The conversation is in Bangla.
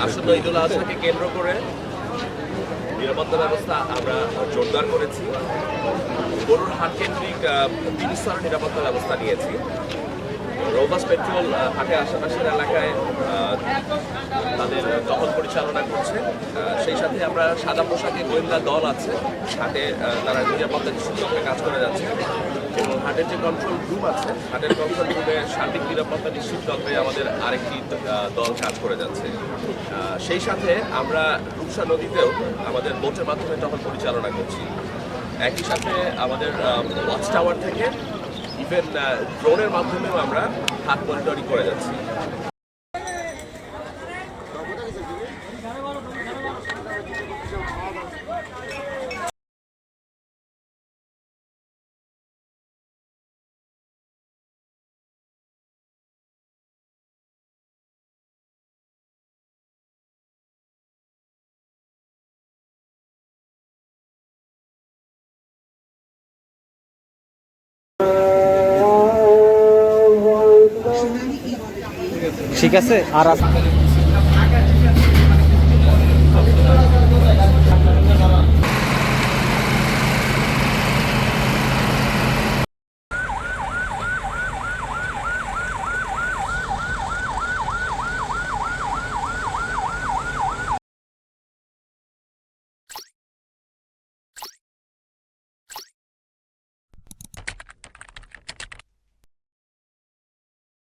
আসন্ন ঈদুল আজহাকে কেন্দ্র করে নিরাপত্তা ব্যবস্থা আমরা জোরদার করেছি। গরুর হাট কেন্দ্রিক ৩০ স্তরের নিরাপত্তা ব্যবস্থা নিয়েছি। রোবাস পেট্রোল হাটে আশেপাশের এলাকায় তাদের টহল পরিচালনা করছে। সেই সাথে আমরা সাদা পোশাকে গোয়েন্দা দল আছে হাটে, তারা নিরাপত্তা নিশ্চিত কাজ করে যাচ্ছে। এবং হাটের যে কন্ট্রোল রুম আছে, হাটের কন্ট্রোল রুমে সার্বিক নিরাপত্তা নিশ্চিত করতে আমাদের আরেকটি দল কাজ করে যাচ্ছে। সেই সাথে আমরা রূপসা নদীতেও আমাদের বোটের মাধ্যমে টহল পরিচালনা করছি। একই সাথে আমাদের ওয়াচ টাওয়ার থেকে ইভেন ড্রোনের মাধ্যমেও আমরা হাট মনিটরিং করে যাচ্ছি। ঠিক আছে। আর